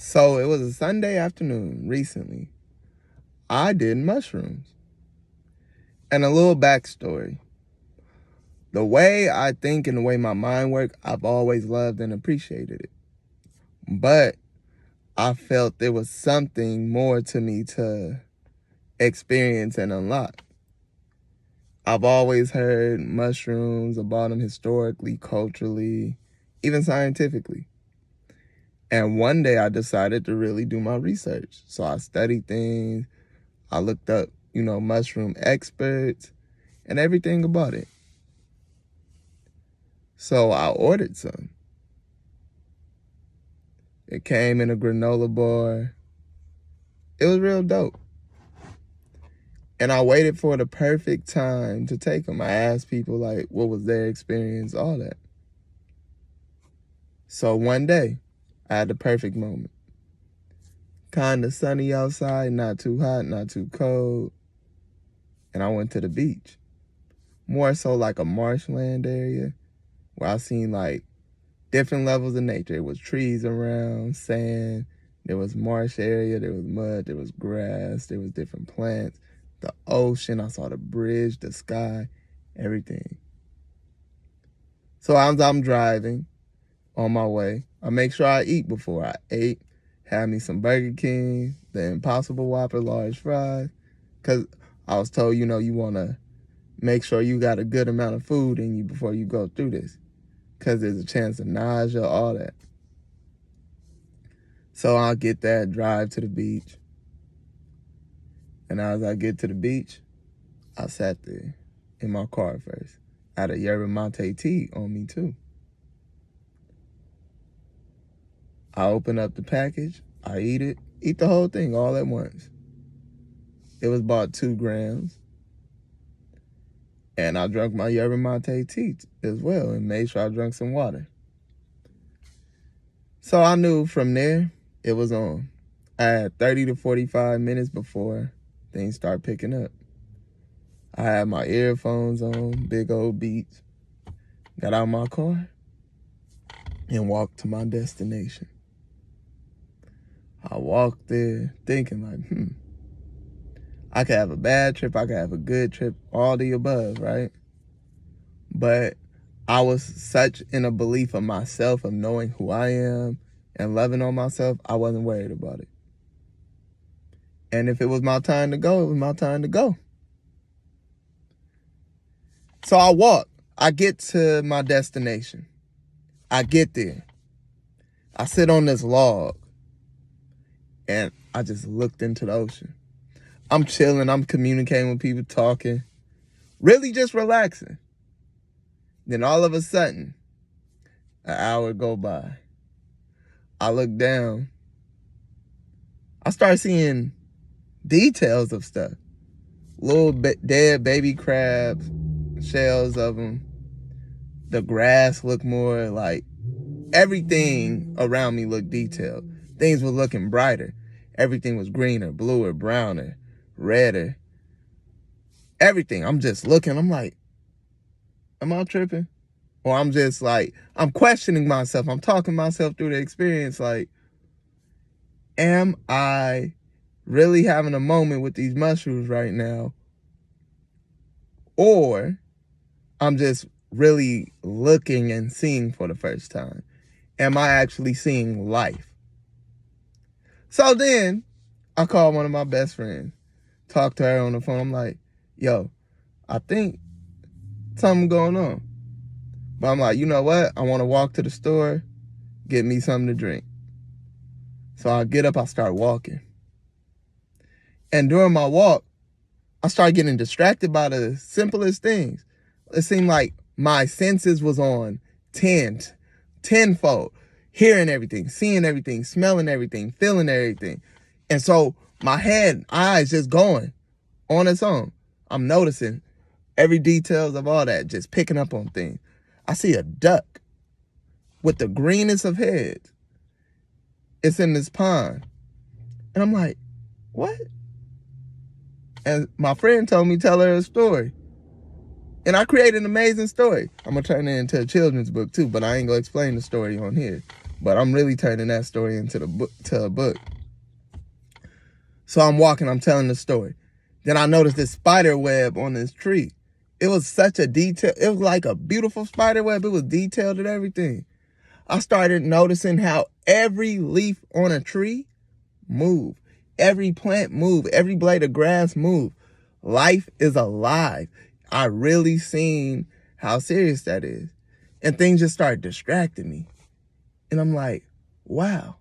So it was a Sunday afternoon recently. I did mushrooms. And a little backstory. The way I think and the way my mind works, I've always loved and appreciated it. But I felt there was something more to me to experience and unlock. I've always heard mushrooms about them historically, culturally, even scientifically. And one day I decided to really do my research. So I studied things. I looked up, mushroom experts and everything about it. So I ordered some. It came in a granola bar. It was real dope. And I waited for the perfect time to take them. I asked people, what was their experience, all that. So one day, I had the perfect moment. Kind of sunny outside, not too hot, not too cold. And I went to the beach. More so like a marshland area where I seen different levels of nature. It was trees around, sand, there was marsh area, there was mud, there was grass, there was different plants, the ocean, I saw the bridge, the sky, everything. So as I'm driving on my way, I make sure I eat before I ate. Had me some Burger King, the Impossible Whopper large fries, because I was told, you want to make sure you got a good amount of food in you before you go through this, because there's a chance of nausea, all that. So I'll get that, drive to the beach. And as I get to the beach, I sat there in my car first. I had a yerba mate tea on me too. I open up the package, I eat the whole thing all at once. It was about 2 grams. And I drank my yerba mate tea as well and made sure I drank some water. So I knew from there it was on. I had 30 to 45 minutes before things start picking up. I had my earphones on, big old beats, got out of my car and walked to my destination. I walked there thinking I could have a bad trip, I could have a good trip, all the above, right? But I was such in a belief of myself, of knowing who I am and loving on myself, I wasn't worried about it. And if it was my time to go, it was my time to go. So I walk. I get to my destination. I get there. I sit on this log. And I just looked into the ocean. I'm chilling. I'm communicating with people, talking. Really just relaxing. Then all of a sudden, an hour go by. I look down. I start seeing details of stuff. Little dead baby crabs, shells of them. The grass looked more like everything around me looked detailed. Things were looking brighter. Everything was greener, bluer, browner, redder. Everything. I'm just looking. I'm like, am I tripping? Or I'm just I'm questioning myself. I'm talking myself through the experience. Am I really having a moment with these mushrooms right now? Or I'm just really looking and seeing for the first time? Am I actually seeing life? So then I called one of my best friends, talked to her on the phone. I'm like, yo, I think something going on. But I'm like, you know what? I want to walk to the store, get me something to drink. So I get up, I start walking. And during my walk, I started getting distracted by the simplest things. It seemed like my senses was on tenfold. Hearing everything, seeing everything, smelling everything, feeling everything. And so my head, eyes just going on its own. I'm noticing every details of all that, just picking up on things. I see a duck with the greenest of heads. It's in this pond. And I'm like, what? And my friend told me tell her a story. And I created an amazing story. I'm going to turn it into a children's book too, but I ain't going to explain the story on here. But I'm really turning that story into a book. So I'm walking, I'm telling the story. Then I noticed this spider web on this tree. It was such a detail. It was like a beautiful spider web. It was detailed and everything. I started noticing how every leaf on a tree moved. Every plant moved. Every blade of grass moved. Life is alive. I really seen how serious that is. And things just started distracting me. And I'm like, wow,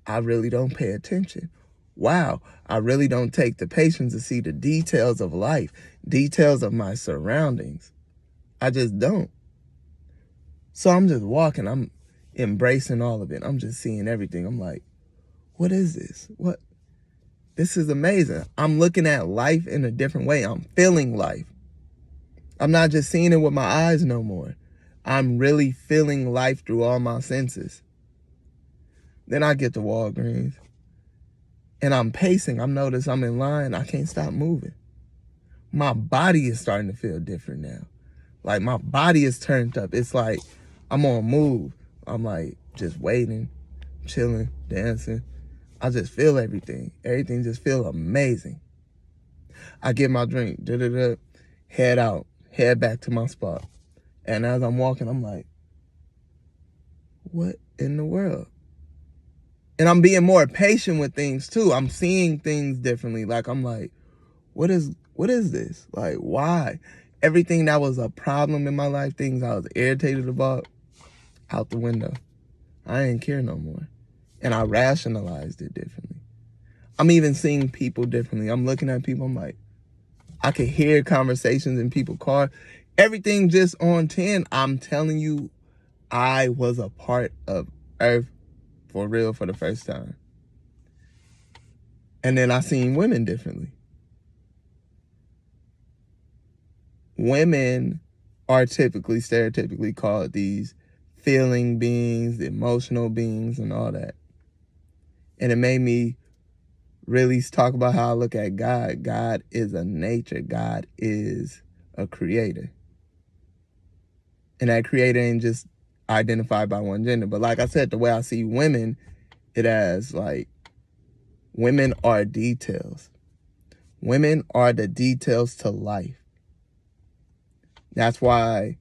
I really don't pay attention. Wow, I really don't take the patience to see the details of life, details of my surroundings. I just don't. So I'm just walking. I'm embracing all of it. I'm just seeing everything. I'm like, what is this? What? This is amazing. I'm looking at life in a different way. I'm feeling life. I'm not just seeing it with my eyes no more. I'm really feeling life through all my senses. Then I get to Walgreens. And I'm pacing. I'm noticed I'm in line. I can't stop moving. My body is starting to feel different now. Like my body is turned up. It's like I'm on move. I'm like just waiting, chilling, dancing. I just feel everything. Everything just feel amazing. I get my drink, head out, head back to my spot. And as I'm walking, I'm like, what in the world? And I'm being more patient with things too. I'm seeing things differently. Like I'm like, what is this? Like, why? Everything that was a problem in my life, things I was irritated about, out the window. I ain't care no more. And I rationalized it differently. I'm even seeing people differently. I'm looking at people, I'm like, I could hear conversations in people's car. Everything just on 10. I'm telling you, I was a part of Earth for real for the first time. And then I seen women differently. Women are stereotypically called these feeling beings, the emotional beings, and all that. And it made me really talk about how I look at God. God is a nature. God is a creator. And that creator ain't just identified by one gender. But like I said, the way I see women, it as like, women are details. Women are the details to life. That's why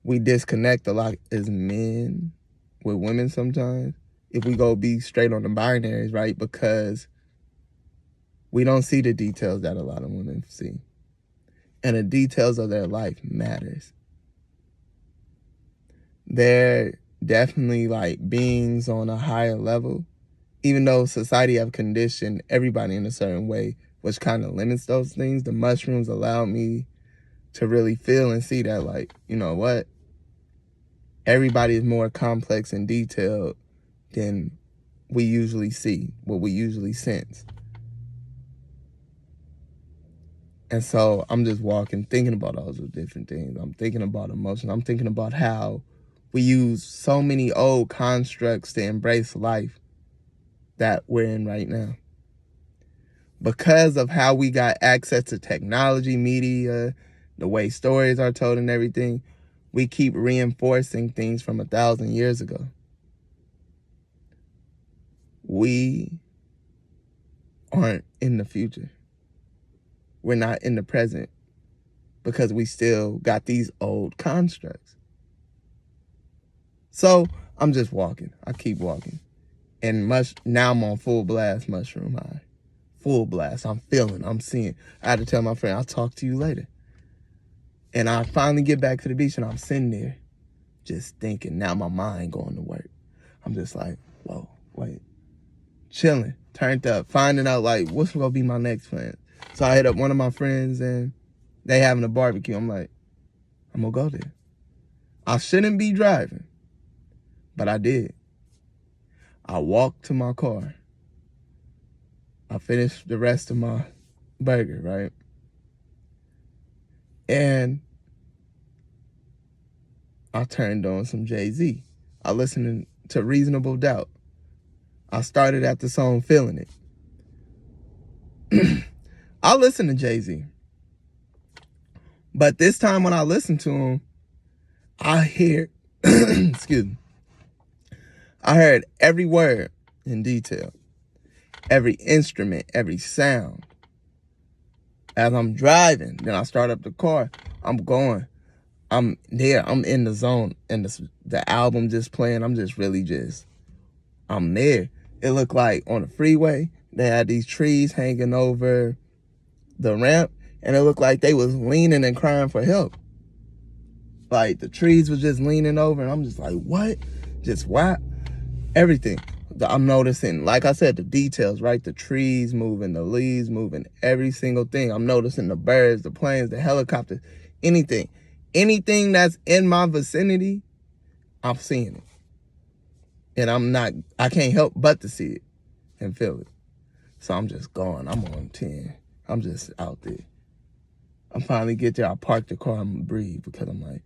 we disconnect a lot as men with women sometimes. If we go be straight on the binaries, right? Because we don't see the details that a lot of women see. And the details of their life matters. They're definitely like beings on a higher level, even though society have conditioned everybody in a certain way, which kind of limits those things. The mushrooms allowed me to really feel and see that, like, you know what? Everybody is more complex and detailed than we usually see, what we usually sense. And so I'm just walking, thinking about all those different things. I'm thinking about emotions. I'm thinking about how we use so many old constructs to embrace life that we're in right now. Because of how we got access to technology, media, the way stories are told and everything, we keep reinforcing things from 1,000 years ago. We aren't in the future. We're not in the present because we still got these old constructs. So I'm just walking. I keep walking. And now I'm on full blast mushroom high. Full blast. I'm feeling, I'm seeing. I had to tell my friend, I'll talk to you later. And I finally get back to the beach and I'm sitting there just thinking. Now my mind going to work. I'm just like, whoa, wait. Chilling, turned up, finding out like what's going to be my next plan. So I hit up one of my friends and they having a barbecue. I'm like, I'm going to go there. I shouldn't be driving, but I did. I walked to my car. I finished the rest of my burger, right? And I turned on some Jay-Z. I listened to Reasonable Doubt. I started at the song Feeling It. I listen to Jay-Z. But this time when I listen to him, I hear, excuse me, I heard every word in detail, every instrument, every sound. As I'm driving, then I start up the car, I'm going. I'm there, I'm in the zone, and the album just playing, I'm there. It looked like on the freeway, they had these trees hanging over the ramp, and it looked like they was leaning and crying for help. Like the trees was just leaning over, and I'm just like, what? Just what? Everything. I'm noticing, like I said, the details, right? The trees moving, the leaves moving, every single thing. I'm noticing the birds, the planes, the helicopters, anything. Anything that's in my vicinity, I'm seeing it. And I can't help but to see it and feel it. So I'm just going. I'm on 10. I'm just out there. I finally get there. I park the car and breathe because I'm like,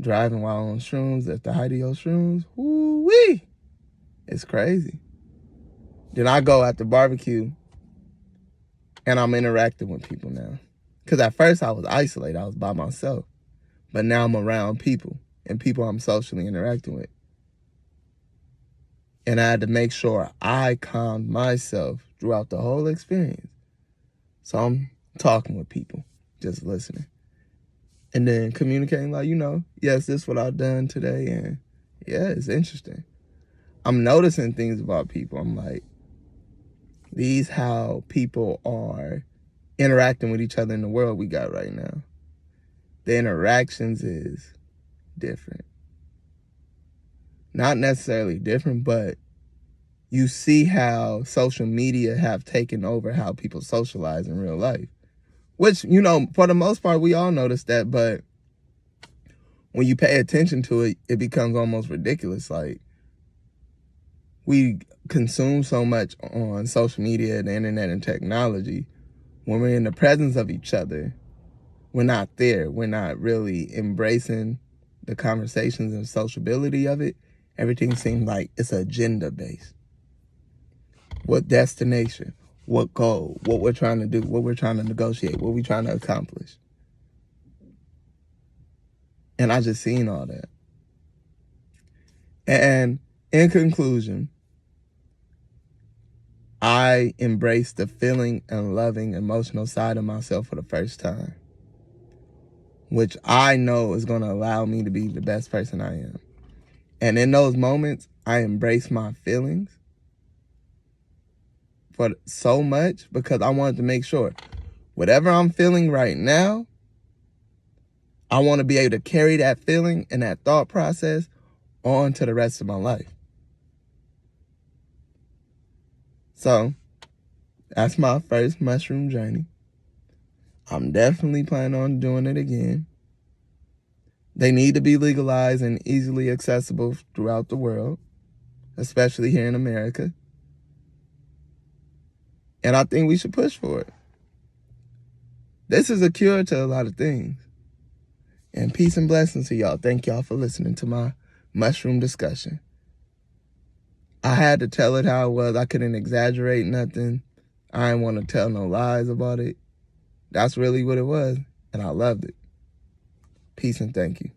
driving while on shrooms at the height of your shrooms, woo-wee, it's crazy. Then I go at the barbecue and I'm interacting with people now. Because at first I was isolated. I was by myself. But now I'm around people and people I'm socially interacting with. And I had to make sure I calmed myself throughout the whole experience. So I'm talking with people, just listening. And then communicating like, yes, this is what I've done today. And yeah, it's interesting. I'm noticing things about people. I'm like, these how people are interacting with each other in the world we got right now. The interactions is different. Not necessarily different, but you see how social media have taken over how people socialize in real life. Which, for the most part, we all notice that, but when you pay attention to it, it becomes almost ridiculous. Like, we consume so much on social media, the internet, and technology. When we're in the presence of each other, we're not there. We're not really embracing the conversations and sociability of it. Everything seems like it's agenda-based. What destination? What goal? What we're trying to do? What we're trying to negotiate? What we're trying to accomplish? And I just seen all that. And in conclusion, I embraced the feeling and loving emotional side of myself for the first time, which I know is going to allow me to be the best person I am. And in those moments, I embrace my feelings for so much because I wanted to make sure whatever I'm feeling right now, I want to be able to carry that feeling and that thought process on to the rest of my life. So that's my first mushroom journey. I'm definitely planning on doing it again. They need to be legalized and easily accessible throughout the world, especially here in America. And I think we should push for it. This is a cure to a lot of things. And peace and blessings to y'all. Thank y'all for listening to my mushroom discussion. I had to tell it how it was. I couldn't exaggerate nothing. I didn't want to tell no lies about it. That's really what it was. And I loved it. Peace and thank you.